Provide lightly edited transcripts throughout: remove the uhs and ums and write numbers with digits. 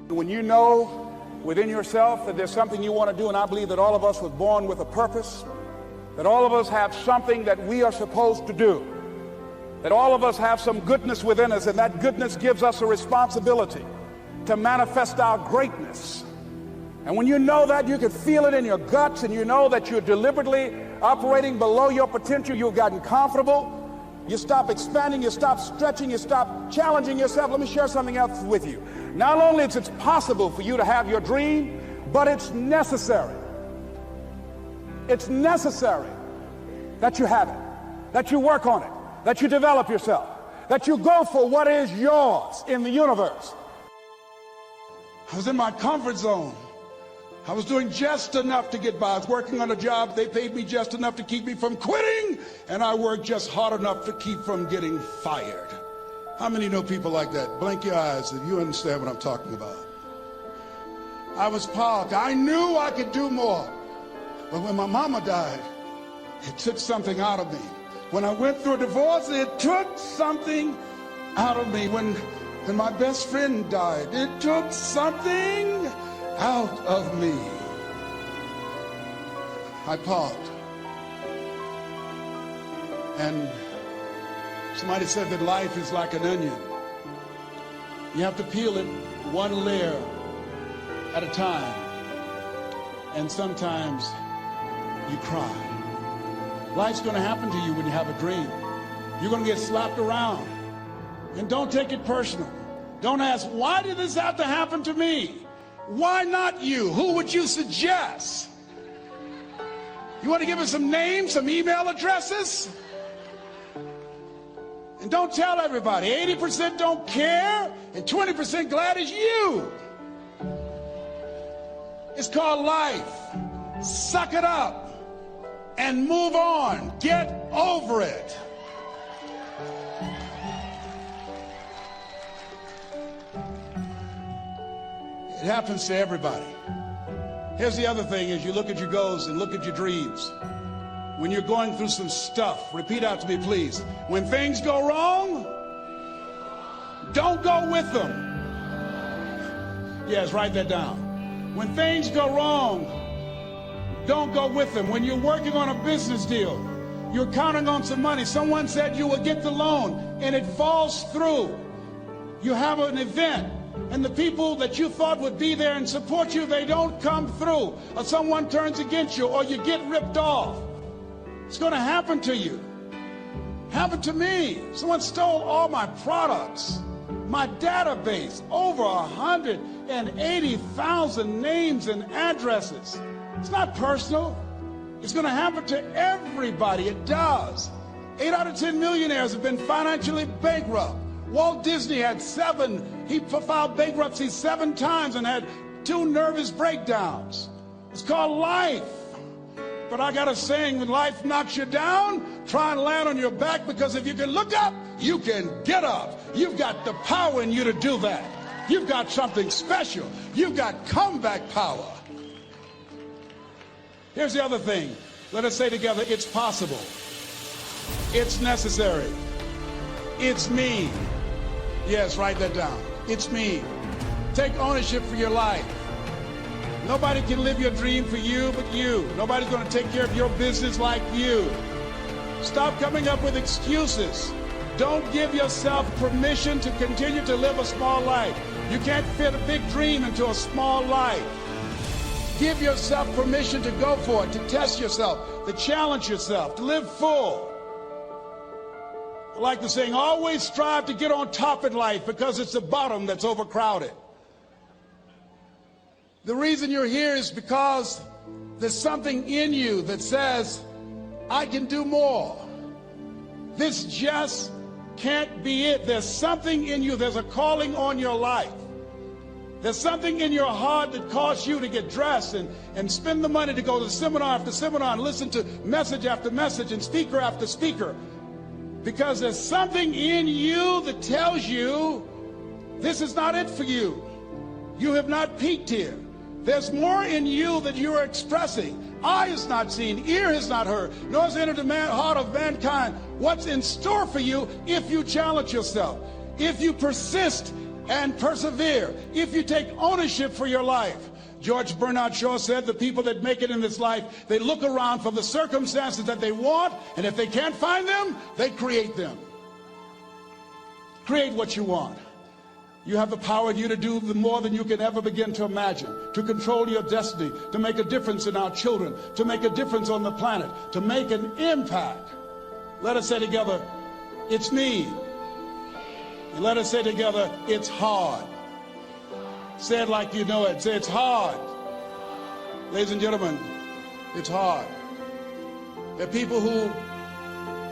When you know within yourself that there's something you want to do, and I believe that all of us was born with a purpose, that all of us have something that we are supposed to do, that all of us have some goodness within us, and that goodness gives us a responsibility to manifest our greatness. And when you know that, you can feel it in your guts, and you know that you're deliberately operating below your potential, you've gotten comfortable, you stop expanding, you stop stretching, you stop challenging yourself. Let me share something else with you. Not only is it possible for you to have your dream, but it's necessary. It's necessary that you have it, that you work on it, that you develop yourself, that you go for what is yours in the universe. I was in my comfort zone. I was doing just enough to get by. I was working on a job. They paid me just enough to keep me from quitting, and I worked just hard enough to keep from getting fired. How many know people like that? Blink your eyes if you understand what I'm talking about. I was parked. I knew I could do more. But when my mama died, it took something out of me. When I went through a divorce, it took something out of me. When my best friend died, it took something out of me. I paused. And somebody said that life is like an onion. You have to peel it one layer at a time. And sometimes you cry. Life's going to happen to you when you have a dream. You're going to get slapped around. And don't take it personal. Don't ask, why did this have to happen to me? Why not you? Who would you suggest? You want to give us some names, some email addresses? And don't tell everybody. 80% don't care, and 20% glad it's you. It's called life. Suck it up and move on. Get over it. It happens to everybody. Here's the other thing: is you look at your goals and look at your dreams. When you're going through some stuff, repeat out to me, please. When things go wrong, don't go with them. Yes, write that down. When things go wrong, don't go with them. When you're working on a business deal, you're counting on some money. Someone said you will get the loan, and it falls through. You have an event, and the people that you thought would be there and support you, they don't come through, or someone turns against you, or you get ripped off. It's going to happen to you. Happened to me. Someone stole all my products, my database, over 180,000 names and addresses. It's not personal. It's going to happen to everybody. It does. 8 out of 10 millionaires have been financially bankrupt. Walt Disney had he filed bankruptcy 7 times and had 2 nervous breakdowns. It's called life. But I got a saying: when life knocks you down, try and land on your back, because if you can look up, you can get up. You've got the power in you to do that. You've got something special. You've got comeback power. Here's the other thing. Let us say together, it's possible. It's necessary. It's me. Yes, write that down. It's me. Take ownership for your life. Nobody can live your dream for you but you. Nobody's going to take care of your business like you. Stop coming up with excuses. Don't give yourself permission to continue to live a small life. You can't fit a big dream into a small life. Give yourself permission to go for it, to test yourself, to challenge yourself, to live full. I like the saying, always strive to get on top in life, because it's the bottom that's overcrowded. The reason you're here is because there's something in you that says, I can do more. This just can't be it. There's something in you. There's a calling on your life. There's something in your heart that caused you to get dressed and spend the money to go to seminar after seminar and listen to message after message and speaker after speaker. Because there's something in you that tells you this is not it for you. You have not peaked here. There's more in you that you are expressing. Eye has not seen, ear has not heard, nor has entered the heart of mankind what's in store for you if you challenge yourself, if you persist and persevere. If you take ownership for your life. George Bernard Shaw said the people that make it in this life, they look around for the circumstances that they want, and if they can't find them, they create them. Create what you want. You have the power in you to do more than you can ever begin to imagine, to control your destiny, to make a difference in our children, to make a difference on the planet, to make an impact. Let us say together, it's me. And let us say together, it's hard. Say it like you know it. Say, it's hard. Ladies and gentlemen, it's hard. There are people who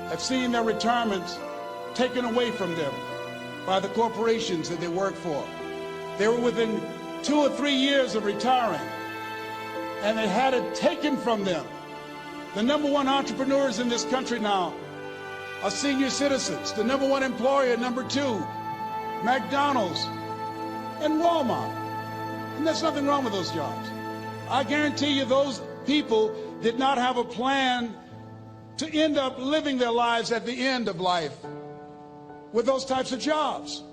have seen their retirements taken away from them by the corporations that they work for. They were within 2 or 3 years of retiring, and they had it taken from them. The #1 entrepreneurs in this country now are senior citizens. The #1 employer, #2, McDonald's and Walmart. And there's nothing wrong with those jobs. I guarantee you those people did not have a plan to end up living their lives at the end of life with those types of jobs.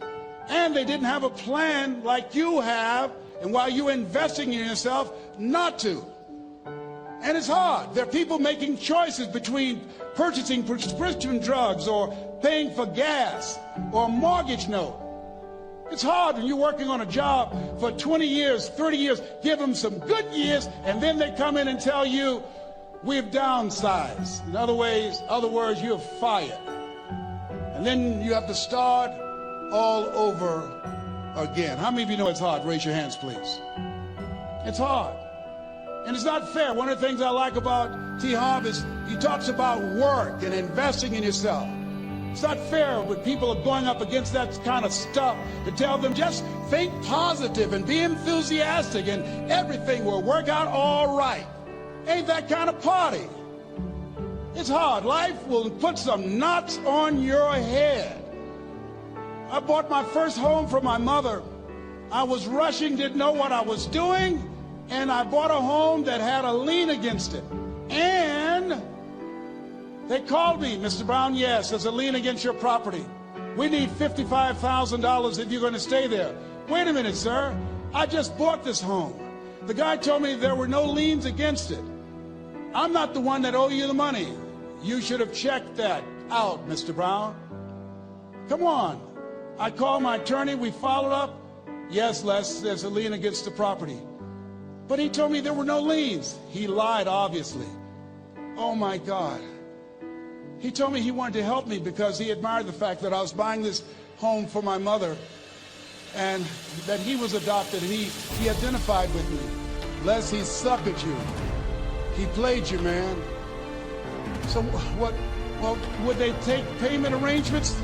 And they didn't have a plan like you have, and while you're investing in yourself, not to. And it's hard. There are people making choices between purchasing prescription drugs or paying for gas or a mortgage note. It's hard when you're working on a job for 20 years, 30 years, give them some good years, and then they come in and tell you, we've downsized. In other words, you're fired. And then you have to start all over again. How many of you know it's hard? Raise your hands, please. It's hard. And it's not fair. One of the things I like about T. Harv is he talks about work and investing in yourself. It's not fair when people are going up against that kind of stuff to tell them just think positive and be enthusiastic and everything will work out all right. Ain't that kind of party. It's hard. Life will put some knots on your head. I bought my first home for my mother. I was rushing, didn't know what I was doing, and I bought a home that had a lien against it. And they called me, Mr. Brown, yes, there's a lien against your property. We need $55,000 if you're going to stay there. Wait a minute, sir. I just bought this home. The guy told me there were no liens against it. I'm not the one that owe you the money. You should have checked that out, Mr. Brown. Come on. I called my attorney. We followed up. Yes, Les, there's a lien against the property. But he told me there were no liens. He lied, obviously. Oh, my God. He told me he wanted to help me because he admired the fact that I was buying this home for my mother and that he was adopted, and he identified with me. Les, he sucked at you. He played you, man. So what? Well, would they take payment arrangements?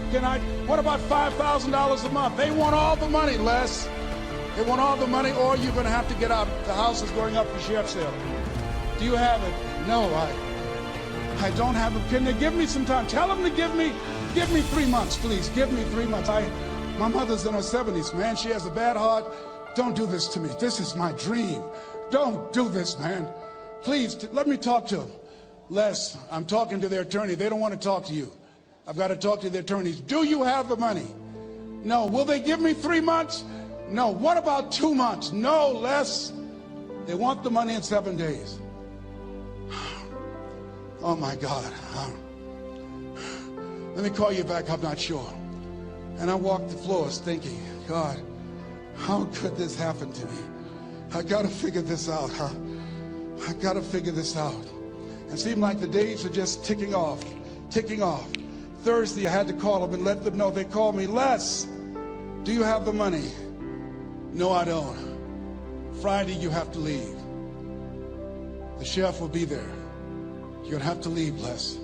What about $5,000 a month? They want all the money, Les. They want all the money, or you're going to have to get out. The house is going up for sheriff's sale. Do you have it? No, I don't have it. Can they give me some time? Tell them to give me 3 months, please. Give me 3 months. My mother's in her 70s, man. She has a bad heart. Don't do this to me. This is my dream. Don't do this, man. Please, let me talk to them. Les, I'm talking to their attorney. They don't want to talk to you. I've got to talk to the attorneys. Do you have the money? No. Will they give me 3 months? No. What about 2 months? No, Les. They want the money in 7 days. Oh, my God. Let me call you back. I'm not sure. And I walked the floors thinking, God, how could this happen to me? I got to figure this out, huh? I got to figure this out. It seemed like the days are just ticking off, ticking off. Thursday, I had to call them and let them know. They called me, Les, do you have the money? No, I don't. Friday, you have to leave. The sheriff will be there. You're going to have to leave, Les.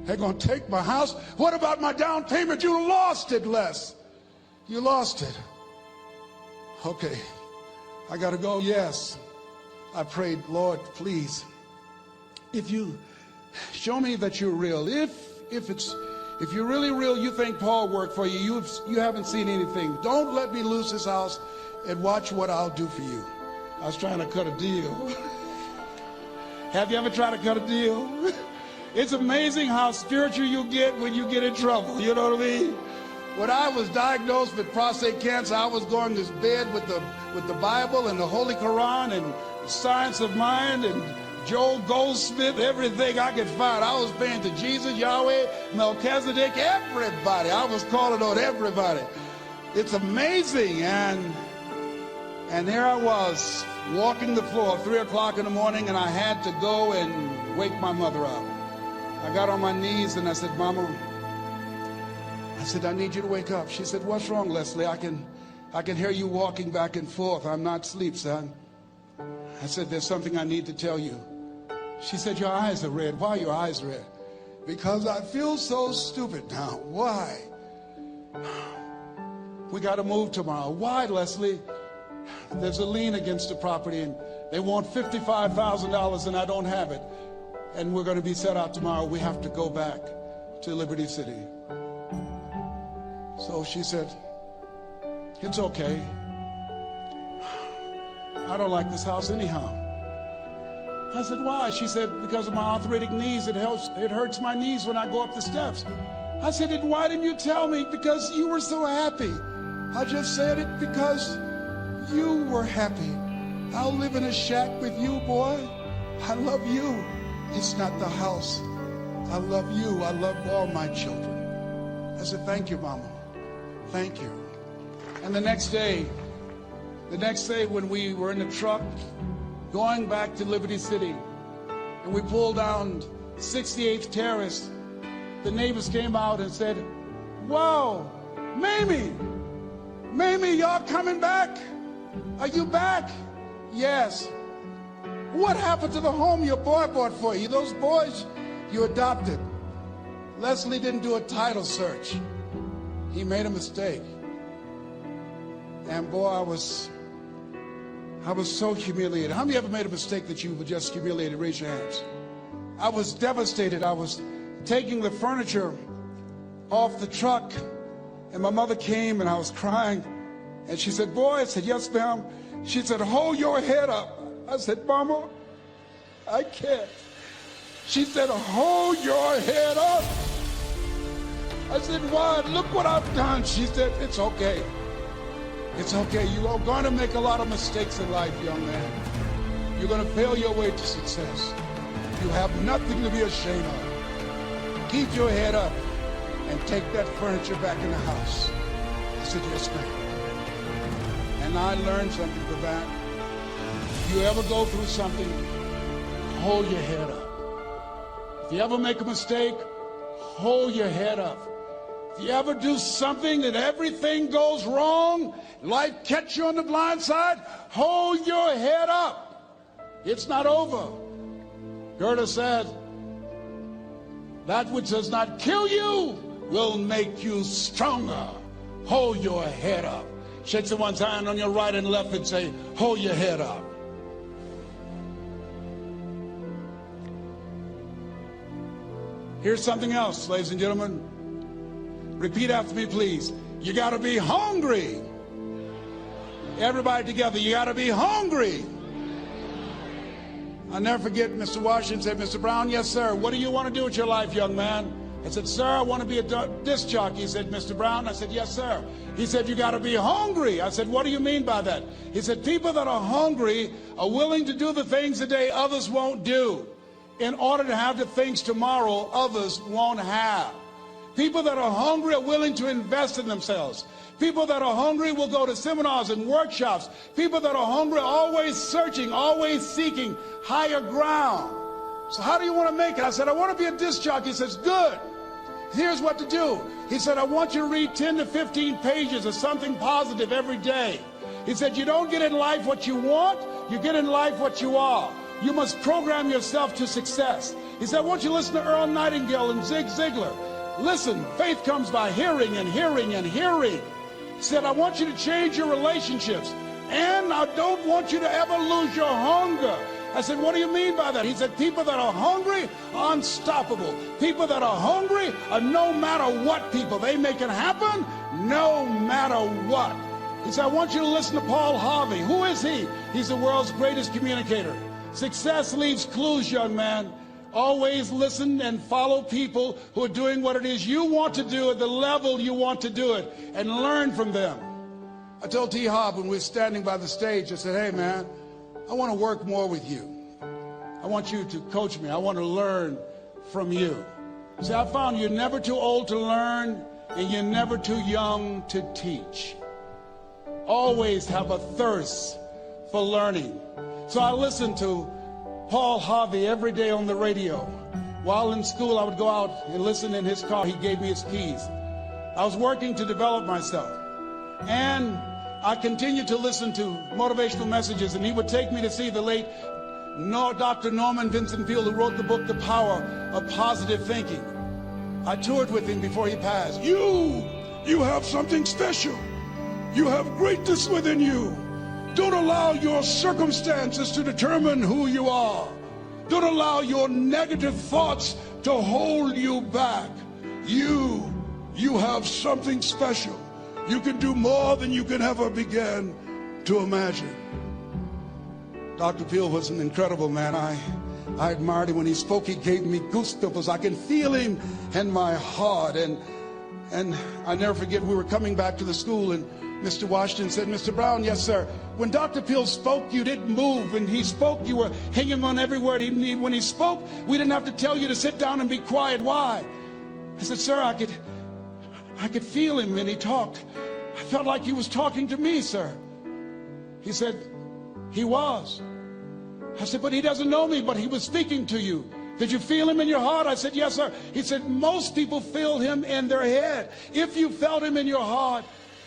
They're going to take my house. What about my down payment? You lost it, Les. You lost it. Okay. I got to go. Yes. I prayed, Lord, please, if you show me that you're real, if you're really real, you think Paul worked for you, you haven't seen anything. Don't let me lose this house and watch what I'll do for you. I was trying to cut a deal. Have you ever tried to cut a deal? It's amazing how spiritual you get when you get in trouble. You know what I mean? When I was diagnosed with prostate cancer, I was going to bed with the Bible and the Holy Quran and Science of Mind and Joel Goldsmith, everything I could find. I was praying to Jesus, Yahweh, Melchizedek, everybody. I was calling on everybody. It's amazing. And here I was walking the floor at 3 o'clock in the morning, and I had to go and wake my mother up. I got on my knees and I said, Mama, I said, I need you to wake up. She said, what's wrong, Leslie? I can hear you walking back and forth. I'm not asleep, son. I said, there's something I need to tell you. She said, your eyes are red. Why are your eyes red? Because I feel so stupid now. Why? We got to move tomorrow. Why, Leslie? There's a lien against the property, and they want $55,000, and I don't have it. And we're going to be set out tomorrow. We have to go back to Liberty City. So she said, it's okay. I don't like this house anyhow. I said, why? She said, because of my arthritic knees, it hurts my knees when I go up the steps. I said, and why didn't you tell me? Because you were so happy. I just said it because you were happy. I'll live in a shack with you, boy. I love you. It's not the house. I love you. I love all my children. I said, thank you, Mama. Thank you. And the next day when we were in the truck going back to Liberty City, and we pulled down 68th Terrace, the neighbors came out and said, whoa, Mamie, y'all coming back? Are you back? Yes. What happened to the home your boy bought for you? Those boys you adopted. Leslie didn't do a title search. He made a mistake. And boy, I was so humiliated. How many ever made a mistake that you were just humiliated? Raise your hands. I was devastated. I was taking the furniture off the truck, and my mother came and I was crying. And she said, boy, I said, yes, ma'am. She said, hold your head up. I said, Mama, I can't. She said, hold your head up. I said, why? Look what I've done. She said, it's okay. It's okay. You are going to make a lot of mistakes in life, young man. You're going to fail your way to success. You have nothing to be ashamed of. Keep your head up and take that furniture back in the house. I said, yes, ma'am. And I learned something from that. If you ever go through something, hold your head up. If you ever make a mistake, hold your head up. If you ever do something that everything goes wrong, life catch you on the blind side, hold your head up. It's not over. Goethe said, that which does not kill you will make you stronger. Hold your head up. Shake someone's hand on your right and left and say, hold your head up. Here's something else, ladies and gentlemen. Repeat after me, please. You got to be hungry. Everybody together, you got to be hungry. I'll never forget Mr. Washington said, Mr. Brown, yes, sir. What do you want to do with your life, young man? I said, sir, I want to be a disc jockey. He said, Mr. Brown? I said, yes, sir. He said, you got to be hungry. I said, what do you mean by that? He said, people that are hungry are willing to do the things today others won't do in order to have the things tomorrow others won't have. People that are hungry are willing to invest in themselves. People that are hungry will go to seminars and workshops. People that are hungry are always searching, always seeking higher ground. So how do you want to make it? I said, I want to be a disc jockey. He says, good. Here's what to do. He said, I want you to read 10 to 15 pages of something positive every day. He said, you don't get in life what you want, you get in life what you are. You must program yourself to success. He said, I want you to listen to Earl Nightingale and Zig Ziglar. Listen, faith comes by hearing and hearing and hearing. He said, I want you to change your relationships. And I don't want you to ever lose your hunger. I said, what do you mean by that? He said, people that are hungry are unstoppable. People that are hungry are no matter what people. They make it happen no matter what. He said, I want you to listen to Paul Harvey. Who is he? He's the world's greatest communicator. Success leaves clues, young man. Always listen and follow people who are doing what it is you want to do at the level you want to do it, and learn from them. I told T. Hobb when we were standing by the stage, I said, hey man, I want to work more with you. I want you to coach me. I want to learn from you. See, I found you're never too old to learn, and you're never too young to teach. Always have a thirst for learning. So I listened to Paul Harvey every day on the radio. While in school, I would go out and listen in his car. He gave me his keys. I was working to develop myself. And I continued to listen to motivational messages, and he would take me to see the late Dr. Norman Vincent Peale, who wrote the book, The Power of Positive Thinking. I toured with him before he passed. You have something special. You have greatness within you. Don't allow your circumstances to determine who you are. Don't allow your negative thoughts to hold you back. You have something special. You can do more than you can ever begin to imagine. Dr. Peale was an incredible man. I admired him when he spoke. He gave me goosebumps. I can feel him in my heart. And I never forget, we were coming back to the school, and Mr. Washington said, Mr. Brown, yes, sir. When Dr. Peale spoke, you didn't move. When he spoke, you were hanging on every word. When he spoke, we didn't have to tell you to sit down and be quiet. Why? I said, sir, I could feel him when he talked. I felt like he was talking to me, sir. He said, he was. I said, but he doesn't know me, but he was speaking to you. Did you feel him in your heart? I said, yes, sir. He said, most people feel him in their head. If you felt him in your heart,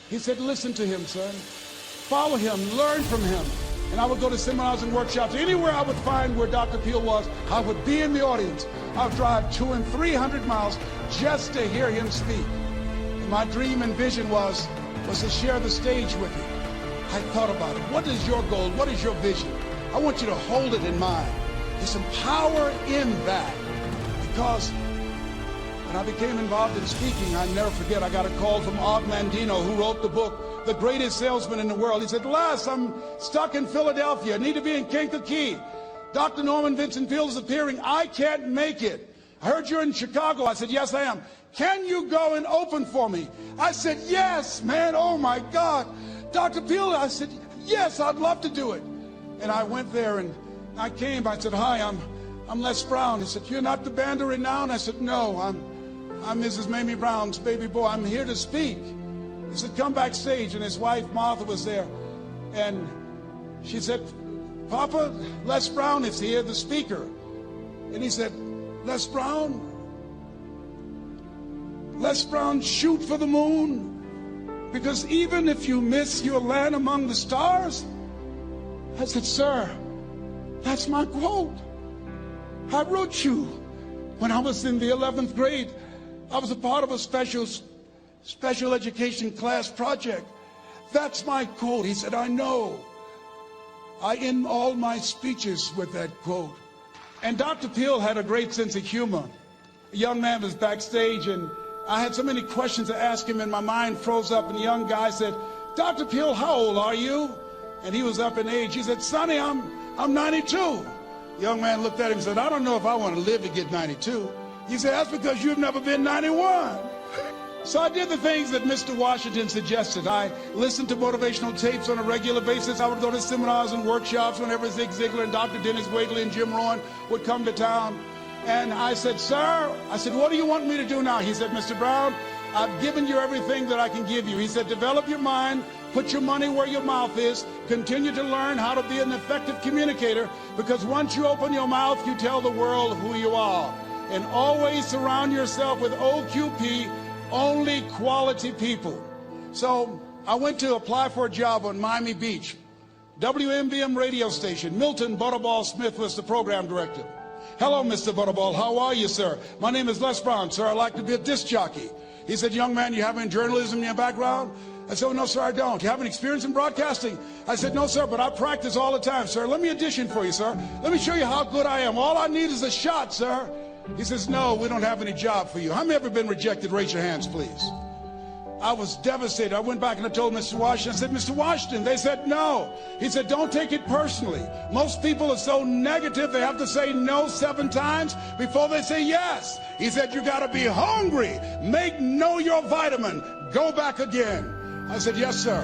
he said, listen to him, son. Follow him, learn from him. And I would go to seminars and workshops. Anywhere I would find where Dr. Peale was, I would be in the audience. I would drive 200 and 300 miles just to hear him speak. And my dream and vision was to share the stage with him. I thought about it. What is your goal? What is your vision? I want you to hold it in mind. There's some power in that. Because when I became involved in speaking, I never forget, I got a call from Og Mandino, who wrote the book, The Greatest Salesman in the World. He said, Les, I'm stuck in Philadelphia. I need to be in Kankakee. Dr. Norman Vincent Peale is appearing. I can't make it. I heard you're in Chicago. I said, yes, I am. Can you go and open for me? I said, yes, man. Oh, my God. Dr. Peale, I said, yes, I'd love to do it. And I went there, and I came. I said, hi, I'm Les Brown. He said, you're not the band of renown? I said, no, I'm Mrs. Mamie Brown's baby boy. I'm here to speak. He said, come backstage. And his wife, Martha, was there. And she said, Papa, Les Brown is here, the speaker. And he said, Les Brown, shoot for the moon. Because even if you miss, you'll land among the stars. I said, sir, that's my quote. I wrote you when I was in the 11th grade. I was a part of a special education class project. That's my quote. He said, I know. I end all my speeches with that quote. And Dr. Peale had a great sense of humor. A young man was backstage, and I had so many questions to ask him, and my mind froze up, and the young guy said, Dr. Peale, how old are you? And he was up in age. He said, Sonny, I'm 92. The young man looked at him and said, I don't know if I want to live to get 92. He said, that's because you've never been 91. So I did the things that Mr. Washington suggested. I listened to motivational tapes on a regular basis. I would go to seminars and workshops whenever Zig Ziglar and Dr. Dennis Wagley and Jim Rohn would come to town. And I said, sir, what do you want me to do now? He said, Mr. Brown, I've given you everything that I can give you. He said, develop your mind, put your money where your mouth is, continue to learn how to be an effective communicator, because once you open your mouth, you tell the world who you are. And always surround yourself with OQP, only quality people. So I went to apply for a job on Miami Beach. WMBM radio station. Milton Butterball Smith was the program director. Hello, Mr. Butterball. How are you, sir? My name is Les Brown, sir. I'd like to be a disc jockey. He said, young man, you have any journalism in your background? I said, oh, no, sir, I don't. You have any experience in broadcasting? I said, no, sir, but I practice all the time, sir. Let me audition for you, sir. Let me show you how good I am. All I need is a shot, sir. He says, no, we don't have any job for you. How many ever been rejected? Raise your hands, please. I was devastated. I went back and I told Mr. Washington, I said, Mr. Washington, they said no. He said, don't take it personally. Most people are so negative, they have to say no 7 times before they say yes. He said, you got to be hungry. Know your vitamin. Go back again. I said, yes, sir.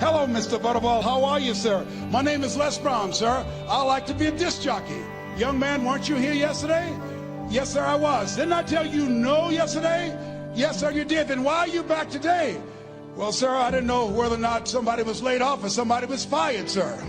Hello, Mr. Butterball. How are you, sir? My name is Les Brown, sir. I like to be a disc jockey. Young man, weren't you here yesterday? Yes, sir, I was. Didn't I tell you no yesterday? Yes, sir, you did. Then why are you back today? Well, sir, I didn't know whether or not somebody was laid off or somebody was fired, sir.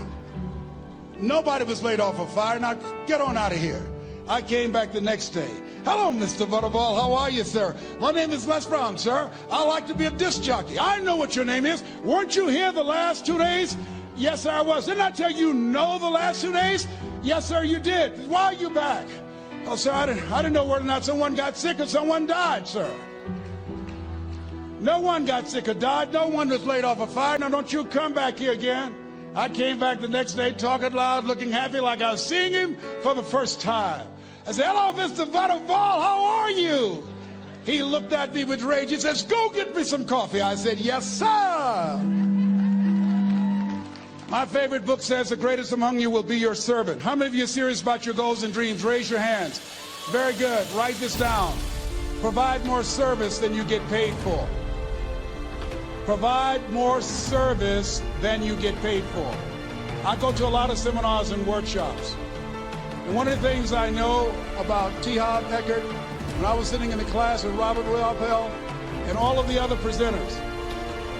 Nobody was laid off or fired. Now, get on out of here. I came back the next day. Hello, Mr. Butterball. How are you, sir? My name is Les Brown, sir. I like to be a disc jockey. I know what your name is. Weren't you here the last 2 days? Yes, sir, I was. Didn't I tell you no the last 2 days? Yes, sir, you did. Why are you back? Oh, sir, I didn't know whether or not someone got sick or someone died, sir. No one got sick or died. No one was laid off or fired. Now, don't you come back here again. I came back the next day talking loud, looking happy like I was seeing him for the first time. I said, hello, Mr. Butterball, how are you? He looked at me with rage. He says, go get me some coffee. I said, yes, sir. My favorite book says, the greatest among you will be your servant. How many of you are serious about your goals and dreams? Raise your hands. Very good. Write this down. Provide more service than you get paid for. Provide more service than you get paid for. I go to a lot of seminars and workshops. And one of the things I know about T. Harv Eckert, when I was sitting in the class with Robert Royalpel and all of the other presenters,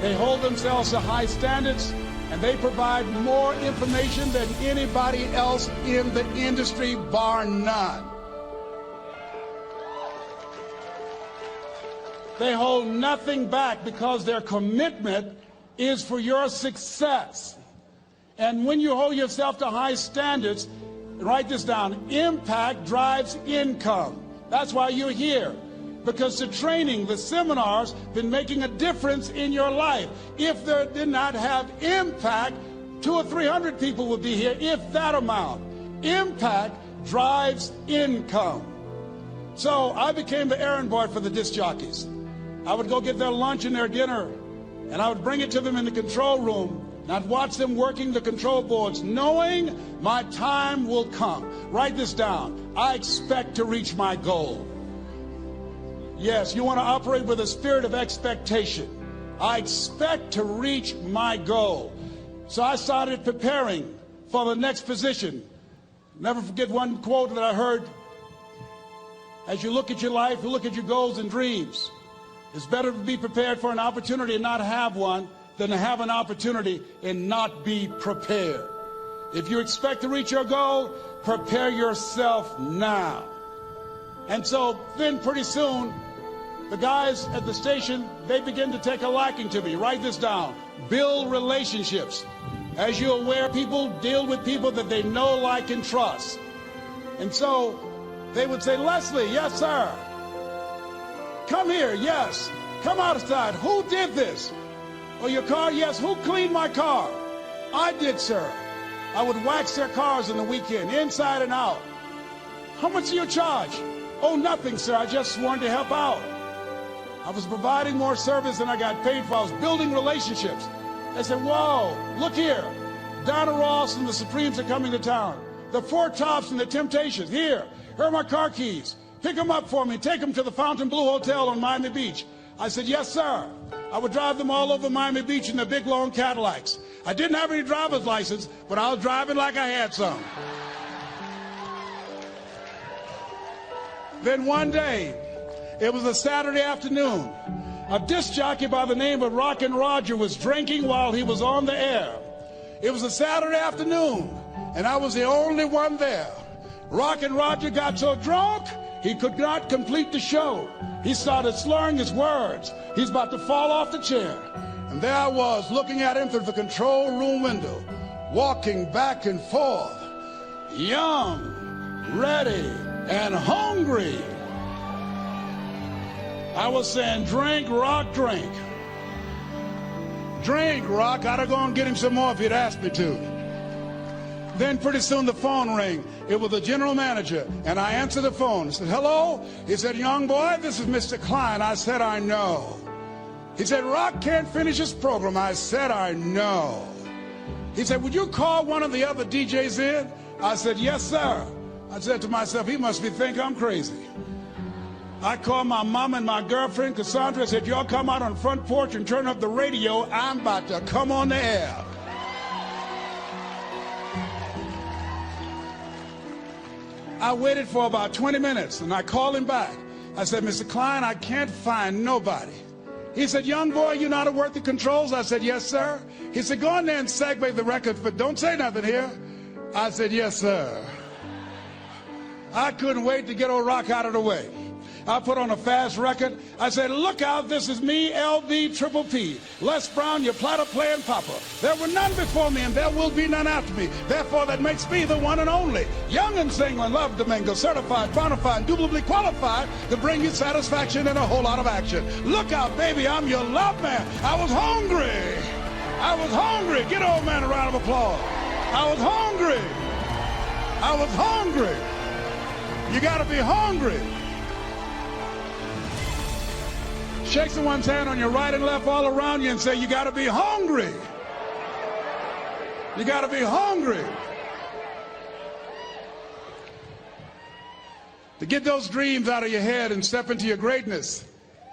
they hold themselves to high standards and they provide more information than anybody else in the industry, bar none. They hold nothing back because their commitment is for your success. And when you hold yourself to high standards, write this down, impact drives income. That's why you're here. Because the training, the seminars, been making a difference in your life. If they did not have impact, 200 or 300 people would be here, if that amount. Impact drives income. So I became the errand boy for the disc jockeys. I would go get their lunch and their dinner, and I would bring it to them in the control room, and I'd watch them working the control boards, knowing my time will come. Write this down. I expect to reach my goal. Yes, you want to operate with a spirit of expectation. I expect to reach my goal. So I started preparing for the next position. Never forget one quote that I heard. As you look at your life, you look at your goals and dreams. It's better to be prepared for an opportunity and not have one than to have an opportunity and not be prepared. If you expect to reach your goal, prepare yourself now. And so then pretty soon, the guys at the station, they begin to take a liking to me. Write this down. Build relationships. As you're aware, people deal with people that they know, like, and trust. And so they would say, Leslie, yes, sir. Come here, yes. Come outside. Who did this? Oh, your car? Yes. Who cleaned my car? I did, sir. I would wax their cars on the weekend, inside and out. How much do you charge? Oh, nothing, sir. I just wanted to help out. I was providing more service than I got paid for. I was building relationships. They said, whoa, look here. Donna Ross and the Supremes are coming to town. The Four Tops and the Temptations. Here are my car keys. Pick them up for me. Take them to the Fontainebleau Hotel on Miami Beach. I said, yes, sir. I would drive them all over Miami Beach in the big, long Cadillacs. I didn't have any driver's license, but I was driving like I had some. Then one day, it was a Saturday afternoon. A disc jockey by the name of Rockin' Roger was drinking while he was on the air. It was a Saturday afternoon, and I was the only one there. Rockin' Roger got so drunk, he could not complete the show. He started slurring his words. He's about to fall off the chair. And there I was, looking at him through the control room window, walking back and forth, young, ready, and hungry. I was saying, drink, Rock, drink. Drink, Rock. I'd have gone and get him some more if he'd asked me to. Then pretty soon the phone rang. It was the general manager, and I answered the phone. I said, hello? He said, young boy, this is Mr. Klein. I said, I know. He said, Rock can't finish his program. I said, I know. He said, would you call one of the other DJs in? I said, yes, sir. I said to myself, he must think I'm crazy. I called my mom and my girlfriend, Cassandra. I said, y'all come out on the front porch and turn up the radio. I'm about to come on the air. I waited for about 20 minutes, and I called him back. I said, Mr. Klein, I can't find nobody. He said, young boy, you know how to work the controls? I said, yes, sir. He said, go in there and segue the record, but don't say nothing here. I said, yes, sir. I couldn't wait to get old Rock out of the way. I put on a fast record. I said, look out, this is me, LB Triple P. Les Brown, your platter playing papa. There were none before me, and there will be none after me. Therefore, that makes me the one and only. Young and single and love Domingo, certified, bona fide, indubitably qualified to bring you satisfaction and a whole lot of action. Look out, baby, I'm your love man. I was hungry. I was hungry. Get old man a round of applause. I was hungry. I was hungry. You got to be hungry. Shake someone's hand on your right and left all around you and say, you got to be hungry. You got to be hungry. To get those dreams out of your head and step into your greatness,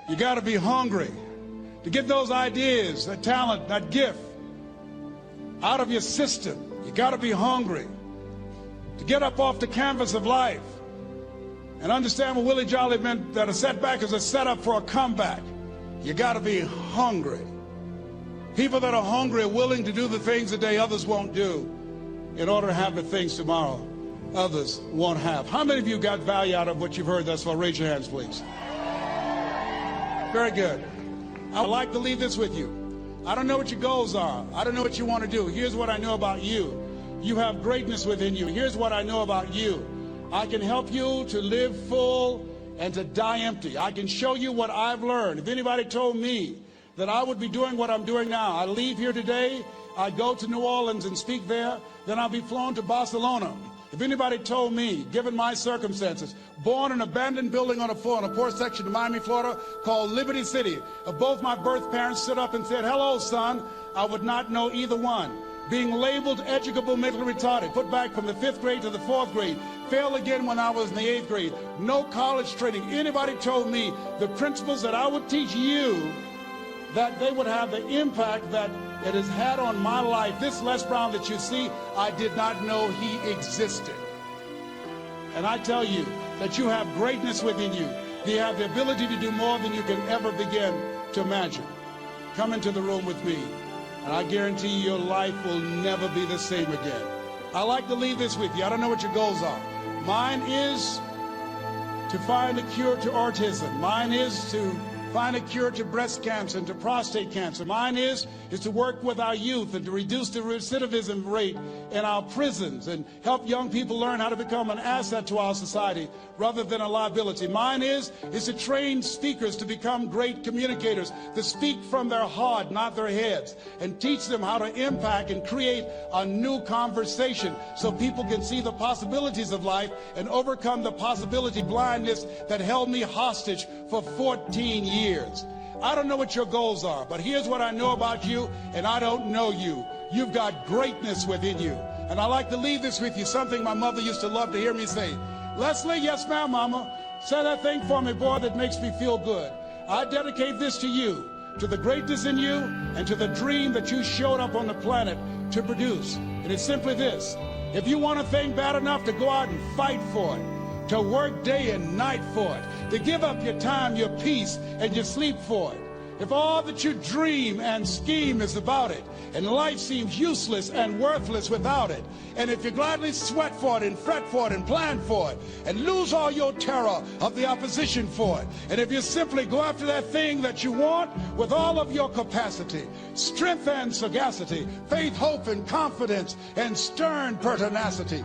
you got to be hungry. To get those ideas, that talent, that gift out of your system, you got to be hungry. To get up off the canvas of life and understand what Willie Jolly meant, that a setback is a setup for a comeback. You got to be hungry. People that are hungry are willing to do the things today others won't do in order to have the things tomorrow others won't have. How many of you got value out of what you've heard thus far? Raise your hands, please. Very good. I'd like to leave this with you. I don't know what your goals are. I don't know what you want to do. Here's what I know about you. You have greatness within you. Here's what I know about you. I can help you to live full and to die empty. I can show you what I've learned. If anybody told me that I would be doing what I'm doing now, I leave here today, I go to New Orleans and speak there, then I'll be flown to Barcelona. If anybody told me, given my circumstances, born in an abandoned building on a poor section of Miami, Florida, called Liberty City, if both my birth parents stood up and said, hello, son, I would not know either one. Being labeled educable mentally retarded, put back from the 5th grade to the 4th grade, failed again when I was in the 8th grade, no college training. Anybody told me the principles that I would teach you, that they would have the impact that it has had on my life. This Les Brown that you see, I did not know he existed. And I tell you that you have greatness within you. You have the ability to do more than you can ever begin to imagine. Come into the room with me, and I guarantee you your life will never be the same again. I like to leave this with you. I don't know what your goals are. Mine is to find a cure to autism. Mine is to find a cure to breast cancer and to prostate cancer. Mine is to work with our youth and to reduce the recidivism rate in our prisons and help young people learn how to become an asset to our society rather than a liability. Mine is to train speakers to become great communicators, to speak from their heart, not their heads, and teach them how to impact and create a new conversation so people can see the possibilities of life and overcome the possibility blindness that held me hostage for 14 years. I don't know what your goals are, but here's what I know about you, and I don't know you. You've got greatness within you. And I like to leave this with you, something my mother used to love to hear me say. Leslie, yes ma'am, mama. Say that thing for me, boy, that makes me feel good. I dedicate this to you, to the greatness in you, and to the dream that you showed up on the planet to produce. And it's simply this. If you want a thing bad enough to go out and fight for it, to work day and night for it, to give up your time, your peace, and your sleep for it. If all that you dream and scheme is about it, and life seems useless and worthless without it, and if you gladly sweat for it and fret for it and plan for it, and lose all your terror of the opposition for it, and if you simply go after that thing that you want with all of your capacity, strength and sagacity, faith, hope, and confidence, and stern pertinacity,